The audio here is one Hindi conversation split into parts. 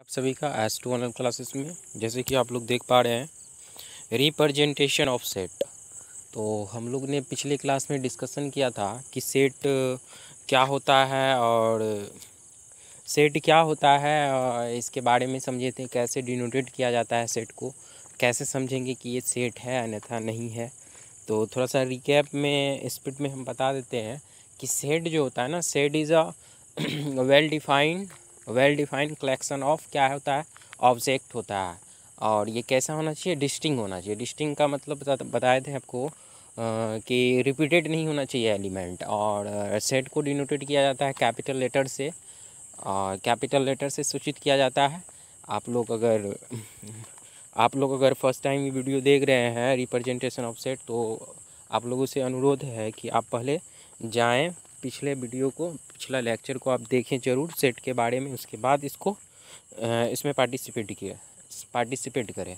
आप सभी का S2 ऑनलाइन क्लासेस में जैसे कि आप लोग देख पा रहे हैं रिप्रेजेंटेशन ऑफ सेट। तो हम लोग ने पिछले क्लास में डिस्कशन किया था कि सेट क्या होता है और सेट क्या होता है और इसके बारे में समझे थे, कैसे डिनोटेट किया जाता है सेट को, कैसे समझेंगे कि ये सेट है अन्यथा नहीं है। तो थोड़ा सा रिकैप में स्पीड में हम बता देते हैं कि सेट जो होता है ना, set is a well defined collection of क्या होता है, ऑब्जेक्ट होता है। और ये कैसा होना चाहिए, डिस्टिंक्ट होना चाहिए। डिस्टिंक्ट का मतलब बताए थे आपको कि रिपीटेड नहीं होना चाहिए एलिमेंट। और सेट को डिनोटेट किया जाता है कैपिटल लेटर से, कैपिटल लेटर से सूचित किया जाता है। आप लोग अगर फर्स्ट टाइम ये वीडियो देख रहे हैं रिप्रेजेंटेशन ऑफ सेट, तो आप लोगों से अनुरोध है कि आप पहले जाएं पिछले वीडियो को, पिछला लेक्चर को आप देखें ज़रूर सेट के बारे में, उसके बाद इसमें पार्टिसिपेट करें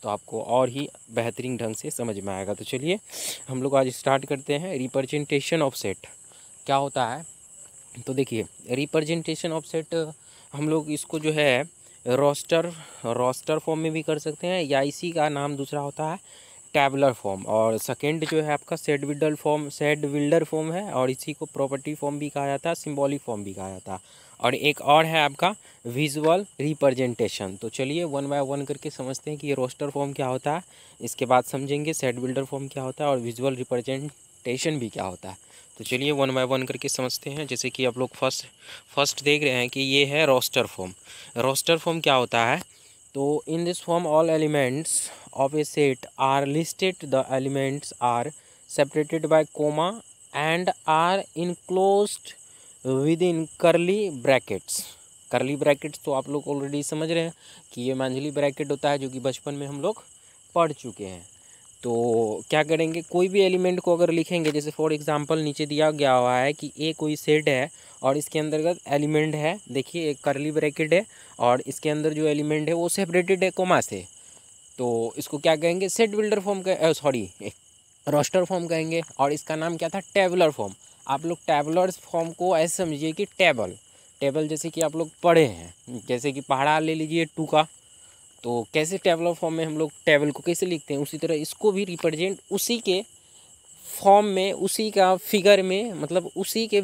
तो आपको और ही बेहतरीन ढंग से समझ में आएगा। तो चलिए हम लोग आज स्टार्ट करते हैं। रिप्रेजेंटेशन ऑफ सेट क्या होता है, तो देखिए रिप्रेजेंटेशन ऑफ सेट हम लोग इसको जो है रोस्टर फॉर्म में भी कर सकते हैं, या इसी का नाम दूसरा होता है टैबुलर फॉर्म। और सेकंड जो है आपका सेट बिल्डर फॉर्म है, और इसी को प्रॉपर्टी फॉर्म भी कहा जाता है, सिंबॉलिक फॉर्म भी कहा जाता है। और एक और है आपका विजुअल रिप्रेजेंटेशन। तो चलिए वन बाय वन करके समझते हैं कि ये रोस्टर फॉर्म क्या होता है, इसके बाद समझेंगे सेट बिल्डर फॉर्म क्या होता है और विजुअल रिप्रेजेंटेशन भी क्या होता है। तो चलिए वन बाय वन करके समझते हैं। जैसे कि आप लोग फर्स्ट देख रहे हैं कि ये है रोस्टर फॉर्म। रोस्टर फॉर्म क्या होता है, तो in this form all elements of a set are listed. The elements are separated by comma and are enclosed within curly brackets. Curly brackets तो आप लोग ऑलरेडी समझ रहे हैं कि ये मांझली ब्रैकेट होता है, जो कि बचपन में हम लोग पढ़ चुके हैं। तो क्या करेंगे, कोई भी एलिमेंट को अगर लिखेंगे, जैसे फॉर एग्जांपल नीचे दिया गया हुआ है कि ए कोई सेट है और इसके अंतर्गत एलिमेंट है, देखिए एक कर्ली ब्रैकेट है और इसके अंदर जो एलिमेंट है वो सेपरेटेड है कोमा से, तो इसको क्या कहेंगे, set builder form roster form कहेंगे। और इसका नाम क्या था, टेबुलर फॉर्म। आप लोग टेबुलर फॉर्म को ऐसे समझिए कि टेबल जैसे कि आप लोग पढ़े हैं, जैसे कि पहाड़ा ले लीजिए 2 का, तो कैसे टेबुलर फॉर्म में हम लोग टेबल को कैसे लिखते हैं, उसी तरह इसको भी रिप्रेजेंट उसी के फॉर्म में, उसी का फिगर में, मतलब उसी के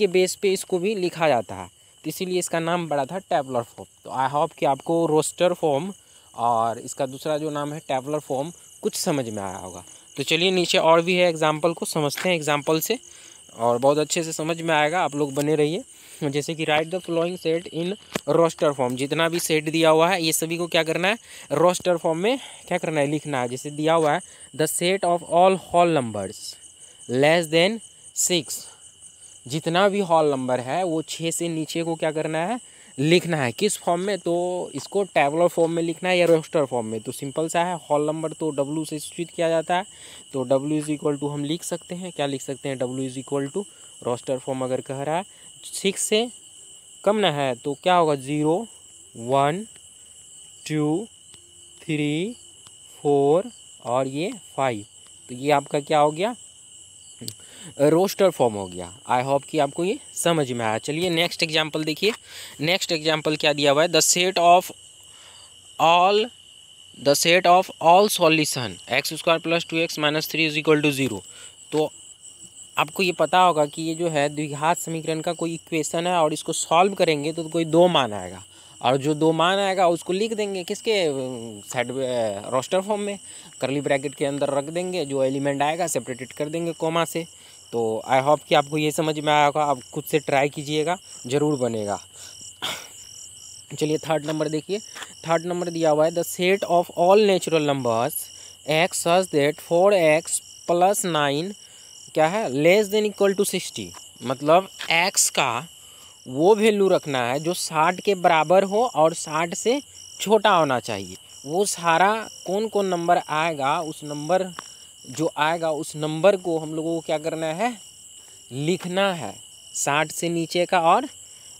बेस पे इसको भी लिखा जाता है। तो इसीलिए इसका नाम बड़ा था टेबुलर फॉर्म। तो आई होप कि आपको रोस्टर फॉर्म और इसका दूसरा जो नाम है टेबुलर फॉर्म कुछ समझ में आया होगा। तो चलिए नीचे और भी है एग्जाम्पल को समझते हैं एग्जाम्पल से, और बहुत अच्छे से समझ में आएगा, आप लोग बने रहिए। जैसे कि write the following set in roster form. जितना भी सेट दिया हुआ है ये सभी को क्या करना है, रोस्टर फॉर्म में क्या करना है, लिखना है। जैसे दिया हुआ है the set of all whole numbers less than 6, जितना भी होल नंबर है वो 6 से नीचे को क्या करना है, लिखना है। किस फॉर्म में, तो इसको टेबुलर फॉर्म में लिखना है या रोस्टर फॉर्म में। तो सिंपल सा है, होल नंबर तो W से सूचित किया जाता है, तो W इज इक्वल टू हम लिख सकते हैं, क्या लिख सकते हैं, W is equal to roster form अगर कह रहा है 6 से कम ना है तो क्या होगा, 0 1 2 3 4 और ये 5। तो ये आपका क्या हो गया, रोस्टर फॉर्म हो गया। आई होप कि आपको ये समझ में आया। चलिए नेक्स्ट एग्जांपल देखिए। नेक्स्ट एग्जांपल क्या दिया हुआ है, the set of all solution x² + 2x - 3 = 0। तो आपको ये पता होगा कि ये जो है द्विघात समीकरण का कोई इक्वेशन है, और इसको सॉल्व करेंगे तो कोई 2 मान आएगा, और जो 2 मान आएगा उसको लिख देंगे किसके, सेट रोस्टर फॉर्म में, कर्ली ब्रैकेट के अंदर रख देंगे, जो एलिमेंट आएगा सेपरेटेड कर देंगे कोमा से। तो आई होप कि आपको ये समझ में आया होगा, आप खुद से ट्राई कीजिएगा, ज़रूर बनेगा। चलिए थर्ड नंबर देखिए। थर्ड नंबर दिया हुआ है the set of all natural numbers x such that 4x + 9 क्या है, लेस देन इक्वल टू 60। मतलब x का वो वैल्यू रखना है जो 60 के बराबर हो और 60 से छोटा होना चाहिए। वो सारा कौन कौन नंबर आएगा, उस नंबर को हम लोगों को क्या करना है, लिखना है, 60 से नीचे का और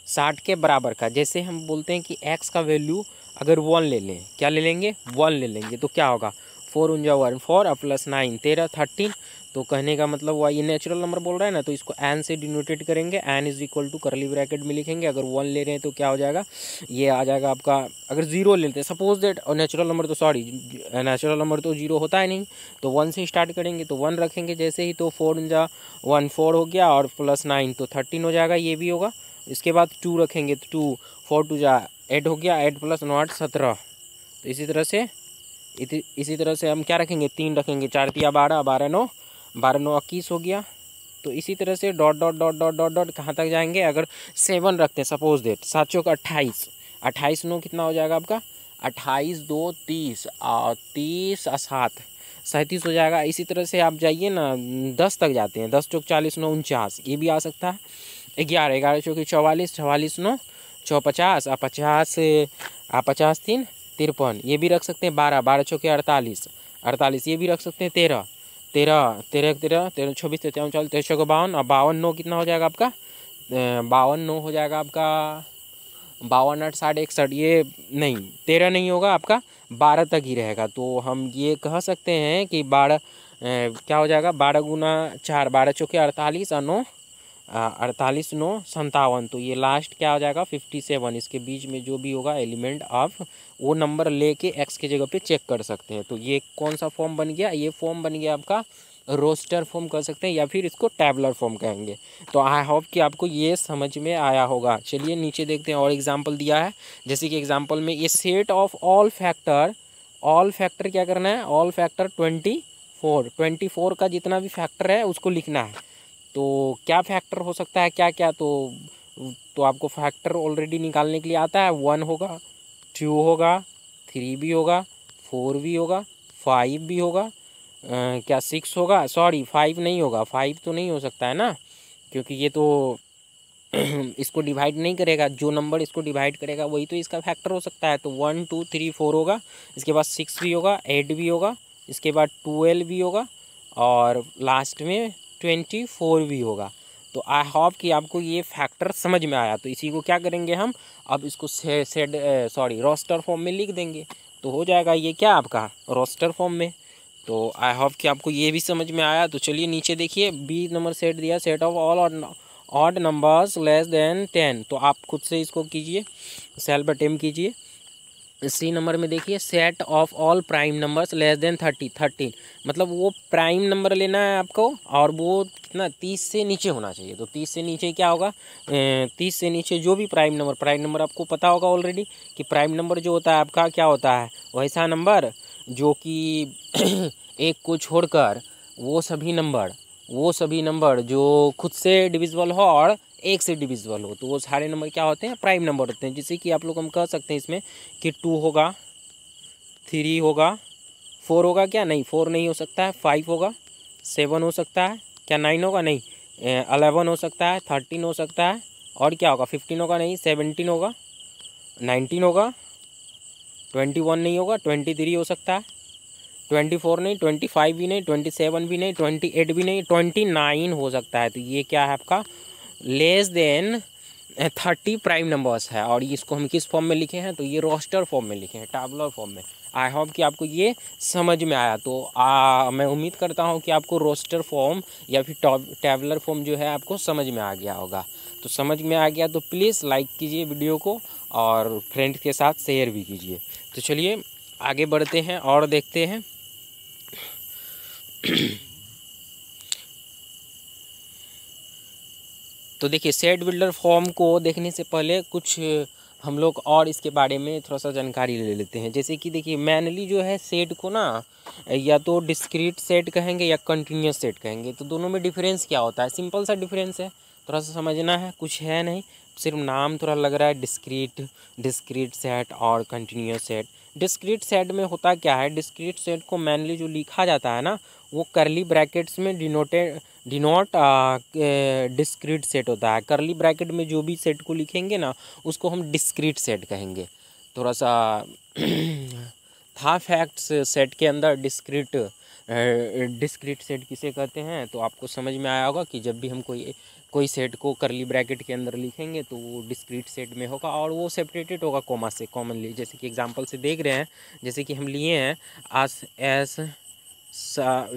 60 के बराबर का। जैसे हम बोलते हैं कि x का वैल्यू अगर 1 ले लें, क्या ले लेंगे, 1 ले लेंगे, तो क्या होगा 4 × 1 4 और प्लस 9 13 13। तो कहने का मतलब हुआ ये नेचुरल नंबर बोल रहा है ना, तो इसको एन से डिनोटेट करेंगे। N is equal to curly bracket में लिखेंगे। अगर 1 ले रहे हैं तो क्या हो जाएगा, ये आ जाएगा आपका। अगर 0 लेते हैं सपोज दैट, और नेचुरल नंबर तो नेचुरल नंबर तो 0 होता है नहीं, तो 1 से स्टार्ट करेंगे तो 1 रखेंगे जैसे ही, तो 4 × 1 4 हो गया और प्लस 9 तो 13 हो जाएगा, ये भी होगा। इसके बाद 2 रखेंगे तो 2 4 2 8 हो गया, 8 प्लस 9 17। तो इसी तरह से हम क्या रखेंगे, 3 रखेंगे, 4 × 12 12 9 12 9 21 हो गया। तो इसी तरह से dot dot dot dot dot dot कहाँ तक जाएंगे। अगर 7 रखते हैं सपोज डेट, 7 चौक 28, 28 9 कितना हो जाएगा आपका, 28 2 30 और 30 और 7 37 हो जाएगा। इसी तरह से आप जाइए ना 10 तक जाते हैं, 10 चौक 40 9 49, ये भी आ सकता है। 11 11 चौक 44 44 9 4 50 और 50 50 3 53, ये भी रख सकते हैं। 12 12 चौके 48 48, ये भी रख सकते हैं। 13 13 13 13 13 24 13 40 13 चौके 52 और 52 9 कितना हो जाएगा आपका, 52 9 हो जाएगा आपका 52 8 60 61, ये नहीं 13 नहीं होगा आपका, 12 तक ही रहेगा। तो हम ये कह सकते हैं कि 12 क्या हो जाएगा, 12 × 4 12 चौके 48 और 9 48 9 57। तो ये लास्ट क्या हो जाएगा 57। इसके बीच में जो भी होगा एलिमेंट आप वो नंबर लेके एक्स के जगह पे चेक कर सकते हैं। तो ये कौन सा फॉर्म बन गया, ये फॉर्म बन गया आपका रोस्टर फॉर्म कर सकते हैं, या फिर इसको टैबलर फॉर्म कहेंगे। तो आई होप कि आपको ये समझ में आया होगा। चलिए नीचे देखते हैं और एग्जाम्पल दिया है। जैसे कि एग्जाम्पल में ये सेट ऑफ ऑल फैक्टर क्या करना है, ऑल फैक्टर 24 का जितना भी फैक्टर है उसको लिखना है। तो क्या फैक्टर हो सकता है, क्या क्या, तो आपको फैक्टर ऑलरेडी निकालने के लिए आता है। 1 होगा, 2 होगा, 3 भी होगा, 4 भी होगा, 5 भी होगा, क्या 6 होगा, सॉरी 5 नहीं होगा, 5 तो नहीं हो सकता है ना, क्योंकि ये तो इसको डिवाइड नहीं करेगा। जो नंबर इसको डिवाइड करेगा वही तो इसका फैक्टर हो सकता है। तो 1 2 3 4 होगा, इसके बाद 6 भी होगा, 8 भी होगा, इसके बाद 12 भी होगा और लास्ट में 24 भी होगा। तो आई होप कि आपको ये फैक्टर समझ में आया। तो इसी को क्या करेंगे हम, अब इसको रोस्टर फॉर्म में लिख देंगे, तो हो जाएगा ये क्या आपका रोस्टर फॉर्म में। तो आई होप कि आपको ये भी समझ में आया। तो चलिए नीचे देखिए, बी नंबर सेट दिया, set of all odd numbers less then 10। तो आप खुद से इसको कीजिए, सेल्फ अटेम्प्ट कीजिए। सी नंबर में देखिए, set of all prime numbers less then 13, मतलब वो प्राइम नंबर लेना है आपको और वो कितना 30 से नीचे होना चाहिए। तो 30 से नीचे क्या होगा, 30 से नीचे जो भी प्राइम नंबर आपको पता होगा ऑलरेडी कि प्राइम नंबर जो होता है आपका क्या होता है, वैसा नंबर जो कि एक को छोड़कर वो सभी नंबर जो खुद से डिविजिबल हो और एक से डिविजिबल हो, तो वो सारे नंबर क्या होते हैं, प्राइम नंबर होते हैं। जैसे कि आप लोग हम कह सकते हैं इसमें कि 2 होगा, 3 होगा, 4 होगा, क्या नहीं 4 नहीं हो सकता है, 5 होगा, 7 हो सकता है, क्या 9 होगा, नहीं 11 हो सकता है, 13 हो सकता है, और क्या होगा 15 होगा, नहीं 17 होगा, 19 होगा, 21 नहीं होगा, 23 हो सकता है, 24 नहीं, 25 भी नहीं, 27 भी नहीं, 28 भी नहीं, 29 हो सकता है। तो ये क्या है आपका लेस देन 30 प्राइम नंबर्स है। और इसको हम किस फॉर्म में लिखे हैं, तो ये रोस्टर फॉर्म में लिखे हैं, टैबुलर फॉर्म में। आई होप कि आपको ये समझ में आया। तो मैं उम्मीद करता हूँ कि आपको रोस्टर फॉर्म या फिर टैबुलर फॉर्म जो है आपको समझ में आ गया होगा। तो समझ में आ गया तो प्लीज़ लाइक कीजिए वीडियो को और फ्रेंड्स के साथ शेयर भी कीजिए। तो चलिए आगे बढ़ते हैं और देखते हैं। तो देखिए, सेट बिल्डर फॉर्म को देखने से पहले कुछ हम लोग और इसके बारे में थोड़ा सा जानकारी ले लेते हैं। जैसे कि देखिए, मैनुअली जो है सेट को ना या तो डिस्क्रीट सेट कहेंगे या कंटिन्यूस सेट कहेंगे। तो दोनों में डिफरेंस क्या होता है, सिंपल सा डिफरेंस है, थोड़ा सा समझना है, कुछ है नहीं, सिर्फ नाम थोड़ा लग रहा है, डिस्क्रीट सेट और कंटिन्यूस सेट। डिस्क्रीट सेट में होता क्या है, डिस्क्रीट सेट को मैनुअली जो लिखा जाता है ना, वो करली ब्रैकेट्स में डिनोट डिस्क्रीट सेट होता है। करली ब्रैकेट में जो भी सेट को लिखेंगे ना, उसको हम डिस्क्रीट सेट कहेंगे। थोड़ा सा था फैक्ट्स सेट के अंदर डिस्क्रीट सेट किसे कहते हैं, तो आपको समझ में आया होगा कि जब भी हम कोई कोई सेट को करली ब्रैकेट के अंदर लिखेंगे तो वो डिस्क्रीट सेट में होगा और वो सेपरेटेड होगा कॉमा से कॉमनली। जैसे कि एग्जांपल से देख रहे हैं, जैसे कि हम लिए हैं आस एस सा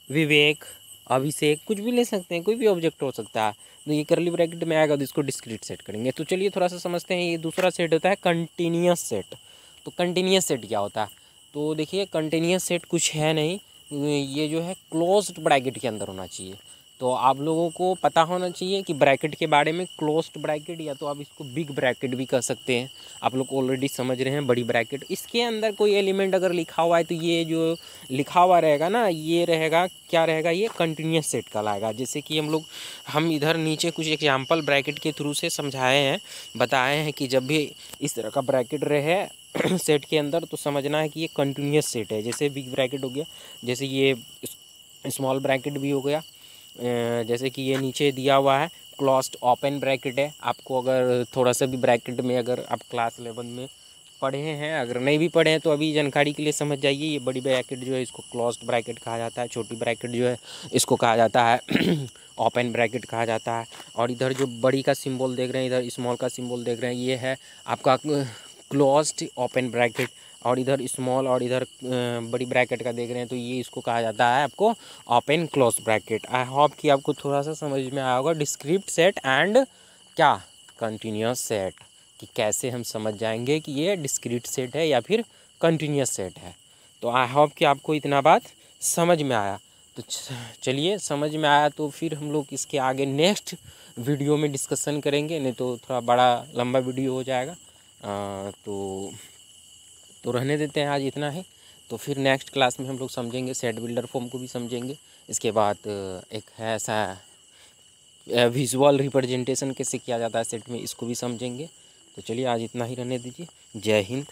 विवेक अभिषेक, कुछ भी ले सकते हैं, कोई भी ऑब्जेक्ट हो सकता है। तो ये करली ब्रैकेट में आएगा तो इसको डिस्क्रीट सेट करेंगे। तो चलिए थोड़ा सा समझते हैं। ये दूसरा सेट होता है कंटिन्यूस सेट। तो कंटिन्यूस सेट क्या होता है? तो देखिए कंटिन्यूस सेट कुछ है नहीं, ये जो है क्लोज्ड ब्रैकेट के अंदर होना चाहिए। तो आप लोगों को पता होना चाहिए कि ब्रैकेट के बारे में, क्लोज्ड ब्रैकेट या तो आप इसको बिग ब्रैकेट भी कह सकते हैं। आप लोग ऑलरेडी समझ रहे हैं बड़ी ब्रैकेट। इसके अंदर कोई एलिमेंट अगर लिखा हुआ है तो ये जो लिखा हुआ रहेगा ना, ये रहेगा क्या रहेगा, ये कंटिन्यूस सेट कहलाएगा। जैसे कि हम इधर नीचे कुछ एग्जाम्पल ब्रैकेट के थ्रू से समझाए हैं, बताए हैं कि जब भी इस तरह का ब्रैकेट रहे सेट के अंदर तो समझना है कि ये कंटिन्यूस सेट है। जैसे बिग ब्रैकेट हो गया, जैसे ये स्मॉल ब्रैकेट भी हो गया, जैसे कि ये नीचे दिया हुआ है क्लोज्ड ओपन ब्रैकेट है। आपको अगर थोड़ा सा भी ब्रैकेट में अगर आप क्लास 11 में पढ़े हैं, अगर नहीं भी पढ़े हैं तो अभी जानकारी के लिए समझ जाइए। ये बड़ी ब्रैकेट जो है इसको क्लोज्ड ब्रैकेट कहा जाता है, छोटी ब्रैकेट जो है इसको कहा जाता है ओपन ब्रैकेट कहा जाता है। और इधर जो बड़ी का सिंबल देख रहे हैं, इधर स्मॉल का सिंबल देख रहे हैं, ये है आपका क्लोज्ड ओपन ब्रैकेट। और इधर स्मॉल और इधर बड़ी ब्रैकेट का देख रहे हैं तो ये इसको कहा जाता है आपको open close bracket. I hope कि आपको थोड़ा सा समझ में आया होगा डिस्क्रीट सेट एंड क्या कंटिन्यूस सेट, कि कैसे हम समझ जाएंगे कि ये डिस्क्रीट सेट है या फिर कंटिन्यूस सेट है। तो आई होप कि आपको इतना बात समझ में आया। तो चलिए समझ में आया तो फिर हम लोग इसके आगे नेक्स्ट वीडियो में डिस्कशन करेंगे, नहीं तो थोड़ा बड़ा लंबा वीडियो हो जाएगा। तो रहने देते हैं आज इतना ही। तो फिर नेक्स्ट क्लास में हम लोग समझेंगे सेट बिल्डर फॉर्म को भी समझेंगे। इसके बाद एक है ऐसा विजुअल रिप्रेजेंटेशन कैसे किया जाता है सेट में, इसको भी समझेंगे। तो चलिए आज इतना ही रहने दीजिए। जय हिंद।